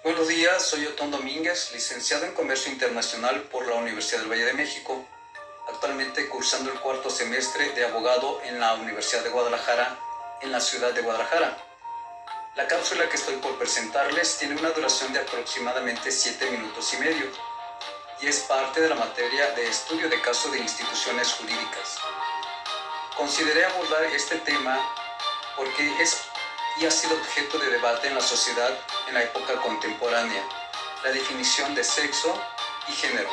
Buenos días, soy Otón Domínguez, licenciado en Comercio Internacional por la Universidad del Valle de México, actualmente cursando el cuarto semestre de abogado en la Universidad de Guadalajara, en la ciudad de Guadalajara. La cápsula que estoy por presentarles tiene una duración de aproximadamente 7 minutos y medio y es parte de la materia de estudio de casos de instituciones jurídicas. Consideré abordar este tema porque es y ha sido objeto de debate en la sociedad en la época contemporánea, la definición de sexo y género.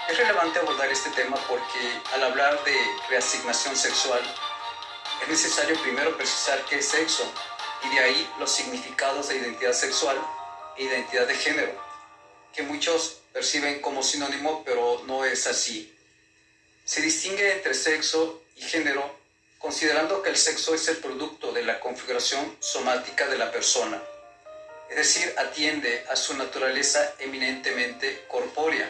Es relevante abordar este tema porque al hablar de reasignación sexual, es necesario primero precisar qué es sexo y de ahí los significados de identidad sexual e identidad de género, que muchos perciben como sinónimo, pero no es así. Se distingue entre sexo y género considerando que el sexo es el producto de la configuración somática de la persona, es decir, atiende a su naturaleza eminentemente corpórea,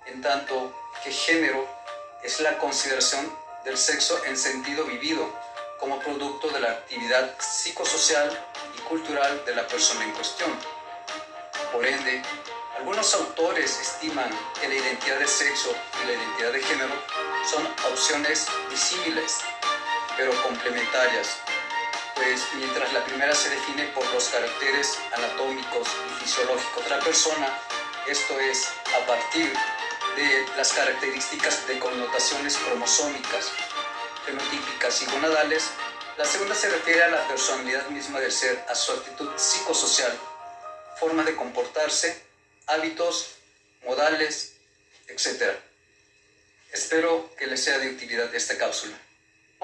en tanto que género es la consideración del sexo en sentido vivido, como producto de la actividad psicosocial y cultural de la persona en cuestión. Por ende, algunos autores estiman que la identidad de sexo y la identidad de género son opciones disímiles, pero complementarias, pues mientras la primera se define por los caracteres anatómicos y fisiológicos de la persona, esto es, a partir de las características de connotaciones cromosómicas, fenotípicas y gonadales, la segunda se refiere a la personalidad misma del ser, a su actitud psicosocial, forma de comportarse, hábitos, modales, etc. Espero que les sea de utilidad esta cápsula.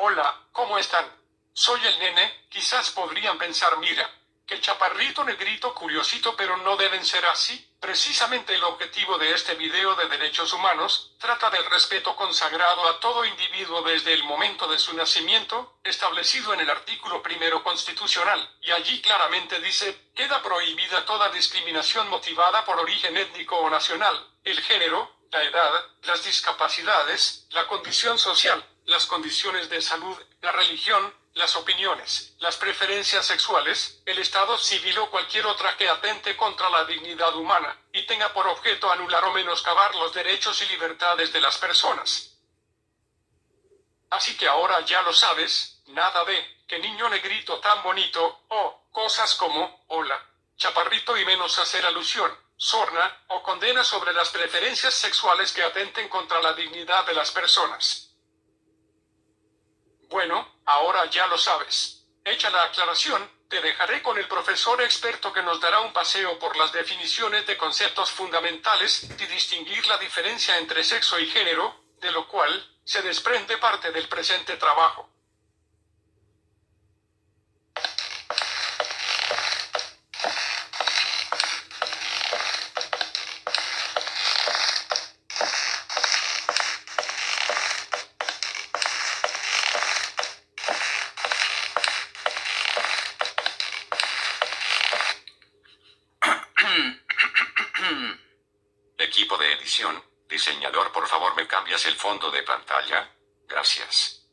Hola, ¿cómo están? Soy el nene. Quizás podrían pensar, mira, que chaparrito, negrito, curiosito, pero no deben ser así. Precisamente el objetivo de este video de derechos humanos trata del respeto consagrado a todo individuo desde el momento de su nacimiento, establecido en el artículo 1 constitucional, y allí claramente dice, queda prohibida toda discriminación motivada por origen étnico o nacional, el género, la edad, las discapacidades, la condición social, las condiciones de salud, la religión, las opiniones, las preferencias sexuales, el estado civil o cualquier otra que atente contra la dignidad humana, y tenga por objeto anular o menoscabar los derechos y libertades de las personas. Así que ahora ya lo sabes, nada de, que niño negrito tan bonito, o, cosas como, hola, chaparrito y menos hacer alusión, sorna, o condena sobre las preferencias sexuales que atenten contra la dignidad de las personas. Bueno, ahora ya lo sabes. Hecha la aclaración, te dejaré con el profesor experto que nos dará un paseo por las definiciones de conceptos fundamentales y distinguir la diferencia entre sexo y género, de lo cual se desprende parte del presente trabajo. Equipo de edición, diseñador, por favor, ¿me cambias el fondo de pantalla? Gracias.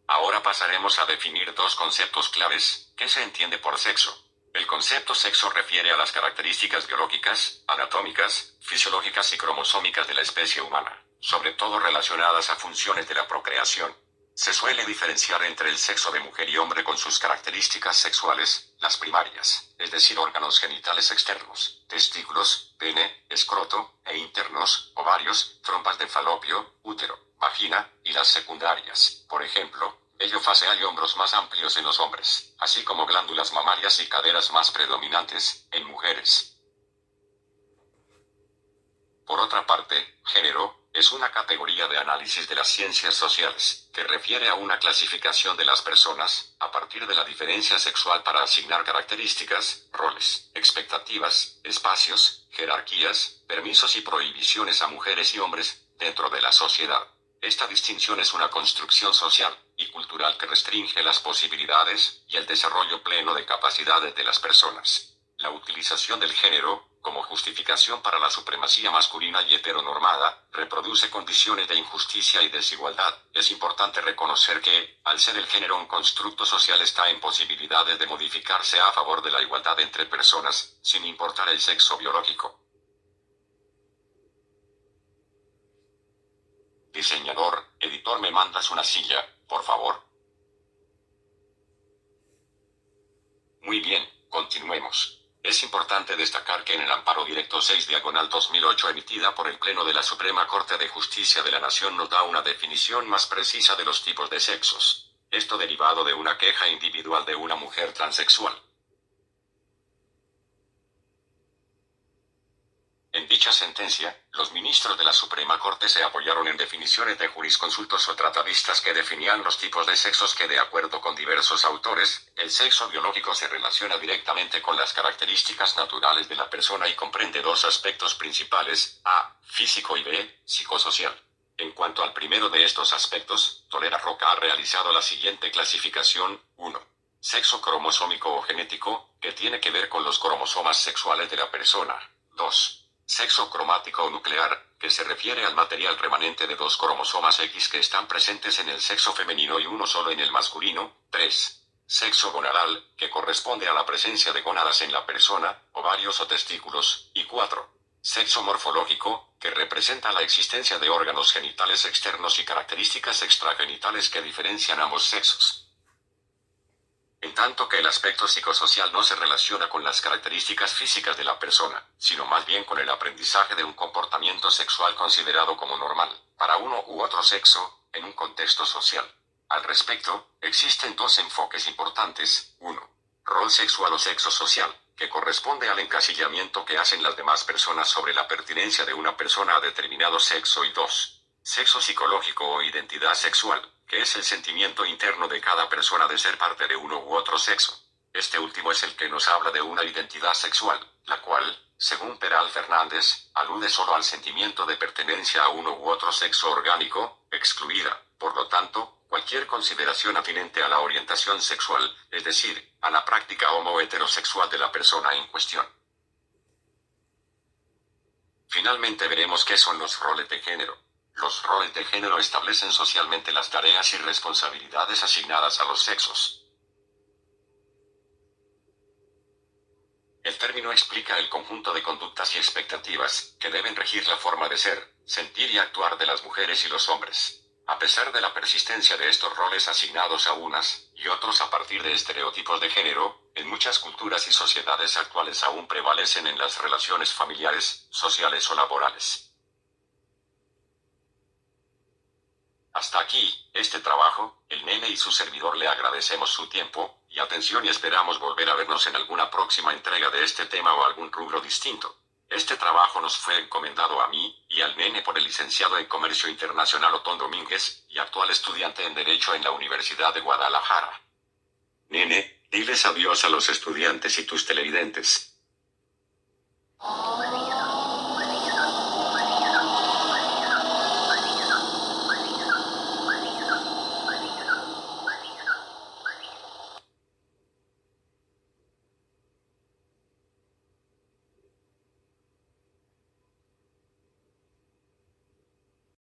Ahora pasaremos a definir dos conceptos claves. ¿Qué se entiende por sexo? El concepto sexo refiere a las características biológicas, anatómicas, fisiológicas y cromosómicas de la especie humana, sobre todo relacionadas a funciones de la procreación. Se suele diferenciar entre el sexo de mujer y hombre con sus características sexuales, las primarias, es decir, órganos genitales externos, testículos, pene, escroto, e internos, ovarios, trompas de falopio, útero, vagina, y las secundarias, por ejemplo, vello facial y hombros más amplios en los hombres, así como glándulas mamarias y caderas más predominantes, en mujeres. Por otra parte, género es una categoría de análisis de las ciencias sociales, que refiere a una clasificación de las personas, a partir de la diferencia sexual para asignar características, roles, expectativas, espacios, jerarquías, permisos y prohibiciones a mujeres y hombres, dentro de la sociedad. Esta distinción es una construcción social y cultural que restringe las posibilidades y el desarrollo pleno de capacidades de las personas. La utilización del género como justificación para la supremacía masculina y heteronormada, reproduce condiciones de injusticia y desigualdad. Es importante reconocer que, al ser el género un constructo social, está en posibilidades de modificarse a favor de la igualdad entre personas, sin importar el sexo biológico. Diseñador, editor, ¿me mandas una silla, por favor? Muy bien, continuemos. Es importante destacar que en el amparo directo 6/2008 emitida por el Pleno de la Suprema Corte de Justicia de la Nación nos da una definición más precisa de los tipos de sexos. Esto derivado de una queja individual de una mujer transexual. En dicha sentencia, los ministros de la Suprema Corte se apoyaron en definiciones de jurisconsultos o tratadistas que definían los tipos de sexos que, de acuerdo con diversos autores, el sexo biológico se relaciona directamente con las características naturales de la persona y comprende dos aspectos principales: A, físico, y B, psicosocial. En cuanto al primero de estos aspectos, Tolera Roca ha realizado la siguiente clasificación: 1. Sexo cromosómico o genético, que tiene que ver con los cromosomas sexuales de la persona. 2. Sexo cromático o nuclear, que se refiere al material remanente de dos cromosomas X que están presentes en el sexo femenino y uno solo en el masculino. 3. Sexo gonadal, que corresponde a la presencia de gónadas en la persona, ovarios o testículos. Y 4. Sexo morfológico, que representa la existencia de órganos genitales externos y características extragenitales que diferencian ambos sexos. En tanto que el aspecto psicosocial no se relaciona con las características físicas de la persona, sino más bien con el aprendizaje de un comportamiento sexual considerado como normal, para uno u otro sexo, en un contexto social. Al respecto, existen dos enfoques importantes: 1. Rol sexual o sexo social, que corresponde al encasillamiento que hacen las demás personas sobre la pertinencia de una persona a determinado sexo. Y 2. Sexo psicológico o identidad sexual, que es el sentimiento interno de cada persona de ser parte de uno u otro sexo. Este último es el que nos habla de una identidad sexual, la cual, según Peral Fernández, alude solo al sentimiento de pertenencia a uno u otro sexo orgánico, excluida, por lo tanto, cualquier consideración atinente a la orientación sexual, es decir, a la práctica homo-heterosexual de la persona en cuestión. Finalmente veremos qué son los roles de género. Los roles de género establecen socialmente las tareas y responsabilidades asignadas a los sexos. El término explica el conjunto de conductas y expectativas que deben regir la forma de ser, sentir y actuar de las mujeres y los hombres. A pesar de la persistencia de estos roles asignados a unas y otros a partir de estereotipos de género, en muchas culturas y sociedades actuales aún prevalecen en las relaciones familiares, sociales o laborales. Hasta aquí, este trabajo. El Nene y su servidor le agradecemos su tiempo y atención y esperamos volver a vernos en alguna próxima entrega de este tema o algún rubro distinto. Este trabajo nos fue encomendado a mí y al Nene por el licenciado en Comercio Internacional Otón Domínguez y actual estudiante en Derecho en la Universidad de Guadalajara. Nene, diles adiós a los estudiantes y tus televidentes.